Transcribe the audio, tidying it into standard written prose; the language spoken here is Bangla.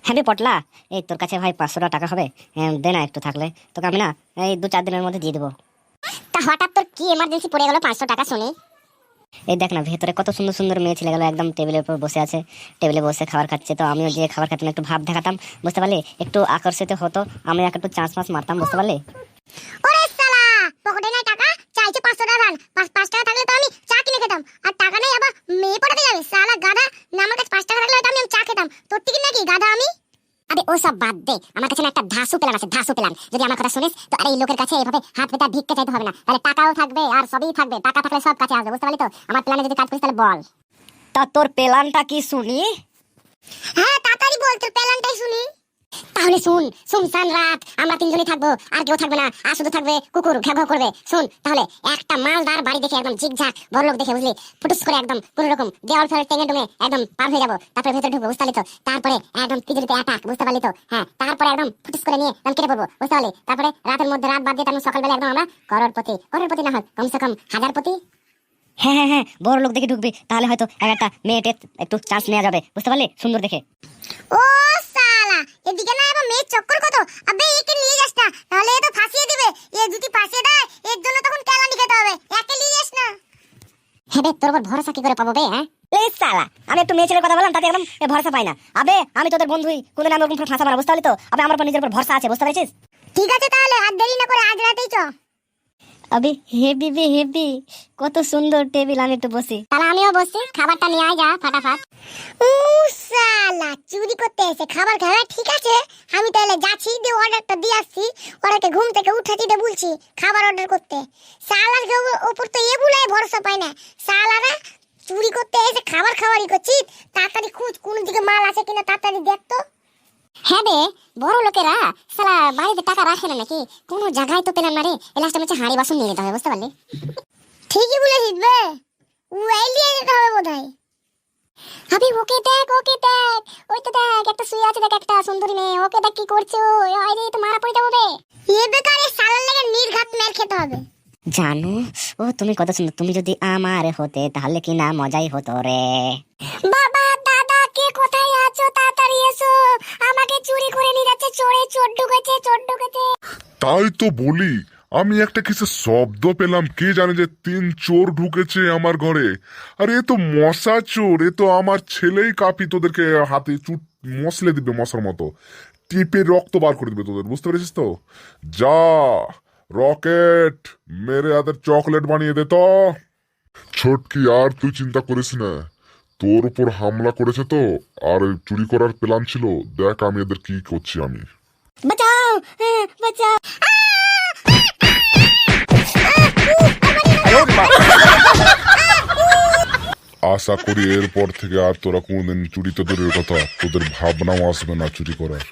হ্যাঁ রে পটলা, এই তোর কাছে ভাই 500 টাকা হবে? দে না, একটু থাকলে তোকে আমি না এই 2-4 দিনের মধ্যে দিয়ে দেবো। তা হঠাৎ তোর কি এমার্জেন্সি পড়ে গেল 500 টাকা শুনি? এই দেখ না, ভেতরে কত সুন্দর সুন্দর মেয়ে ছেলেগুলো একদম টেবিলের উপর বসে আছে, টেবিলে বসে খাবার খাচ্ছে। তো আমিও যে খাবার খাচ্ছি একটু ভাব দেখাতাম, বুঝতে পারলি, একটু আকর্ষিত হতো, আমি একটু চান্স মাস মারতাম, বুঝতে পারলি। ওরে শালা, পকেটে নাই টাকা, চাইছে 500 টাকা দান। 5 টাকা থাকলে তো আমি চা কিনে খেতাম, আর টাকা নেই আবার মেয়ে পড়াতে যাবে শালা গাধা। না, আমার কাছে 5 টাকা থাকলে হয়তো আমি চা খেতাম, তোর থেকে নাকি গাধা আমি? আরে ও সব বাদ দে, আমার কাছে না একটা ধাসু প্ল্যান আছে, ধাসু প্ল্যান। যদি আমার কথা শুনিস তো আরে এই লোকের কাছে এভাবে হাত পেতে ভিক্ষা চাইতে হবে না, তাহলে টাকাও থাকবে আর সবই থাকবে। টাকা থাকলে সব কাছে আসবে, বুঝতে পারলি তো? আমার প্ল্যানে যদি কাজ করিস তাহলে বল। তা তোর প্ল্যানটা কি শুনি? হ্যাঁ তাড়াতাড়ি বল, তোর প্ল্যানটাই শুনি। তাহলে শুন, শুনশান রাত, আমরা তিনজনই থাকবো, আর কেউ থাকবে না, আর শুধু থাকবে কুকুর ঘ্যাঁ ঘ্যাঁ করবে। শুন তাহলে, একটা মালদার বাড়ি দেখে একদম ঝিকঝাক বড় লোক দেখে, বুঝলি, ফুটুস করে একদম কোন রকম দেওয়াল ফেলে টেনে ডুমে একদম পার হয়ে যাবো, তারপরে ভেতরে ঢুকবো, বুঝতে পারলি তো? তারপরে একদম তিজুরিতে অ্যাটাক, বুঝতে পারলি তো? হ্যাঁ, তারপরে একদম ফুটুস করে নিয়ে একদম কেটে পড়বো, বুঝতে পারলি? তারপরে রাতের মধ্যে রাত বাদ দিয়ে তারপর সকালবেলা একদম আমরা করোড়পতি না হয় কমসে কম 1000 পতি। হ্যাঁ হ্যাঁ হ্যাঁ, বড় লোক দেখে ঢুকবি, তাহলে হয়তো একটা মেয়েটে একটু চান্স নেওয়া যাবে, বুঝতে পারলি, সুন্দর দেখে। ও শালা, এদিকে না এবার মেয়ের চক্কর কত। আবে একে নিয়ে যাস না, তাহলে এ তো ফাঁসিয়ে দিবে। এ যদি ফাঁসিয়ে দেয় এর জন্য তখন কেলানি খেতে হবে, একে নিয়ে যাস না। হ্যাঁ বে, তোর উপর ভরসা কি করে পাবো বে? হ্যাঁ এই শালা, আমি একটু মেয়ে ছেলের কথা বললাম, তাতে একদম ভরসা পাই না। আবে আমি তোদের বন্ধুই, কোনদিন আমি ওরকম ফাঁসা মারা, বুঝতে পারলি তো? আবে আমার উপর নিজের উপর ভরসা আছে, বুঝতে পারছিস? ঠিক আছে, তাহলে আর দেরি না করে আজ রাতেই চ। আবে হেভি বে হেভি, কত সুন্দর টেবিল, আমি একটু বসি। তাহলে আমিও বসছি, খাবারটা নিয়ে আয় যা ফাটাফাট। ও শালা, চুরি করতে এসে খাবার খাওয়া, ঠিক আছে আমি তাহলে যাচ্ছি, দিয়ে অর্ডারটা দিয়ে আসছি। ওরাকে ঘুম থেকে উঠাতে দিয়ে বলছি খাবার অর্ডার করতে। শালার ওপর তো এ বুলাই ভরসা পায় না। শালারা চুরি করতে এসে খাবার খাওয়ারই করছিস, তাড়াতাড়ি খুঁজ কোন দিকে মাল আছে কিনা, তাড়াতাড়ি দেখ তো। হ্যাঁ বে, বড় লোকেরা শালা বাড়িতে টাকা রাখে না নাকি, কোনো জায়গায় তো পেলাম না রে। লাস্টে হচ্ছে হাঁড়ি বাসন নিয়ে যেতে হবে, বুঝতে পারলি? ঠিকই বলেছিস বে, ওয়াইল দিয়ে যেতে হবে বোধহয়। আবি ওকে দেখ, ওকে দেখ, ওই তো দেখ একটা শুয়ে আছে, দেখ একটা সুন্দরী মেয়ে, ওকে দেখ কি করছে ও। আরে তো মারা পড়ে যাবো বে। এ বেকারে শালার লাগে নির্ঘাত মেরে খেতে হবে। জানো, ও তুমি কত সুন্দর, তুমি যদি আমার হতে তাহলে কি না মজাই হতো রে। বাবা দাদা, কে কোথায় আছো, তাড়াতাড়ি এসো, আমাকে চুরি করে নিয়ে যাচ্ছে, চোরে চোর ঢুকেছে, চোর ঢুকেছে। তাই তো বলি, আমি একটা কিসের শব্দ পেলাম, কে জানে যে 3 চোর ঢুকেছে আমার ঘরে। আরে এ তো মশা চোর, এ তো আমার ছেলেই কাপি তোদেরকে হাতে চুট মশলে দিবে, মশার মতো টিপে রক্ত বার করে দিবে তোদের, বুঝতে পেরেছিস তো? যা রকেট, মেরে হাতের চকলেট বানিয়ে দে তো। ছোটকি, আর তুই চিন্তা করিস না, তোর উপর হামলা করেছে তো, আর চুরি করার প্ল্যান ছিল, দেখ আমি এদের কি করছি। আমি বাঁচাও, বাঁচাও। আশা করি এরপর থেকে আর তোরা কোনদিন চুরি তো দূরের কথা, তোদের ভাবনাও আসবে না চুরি করার।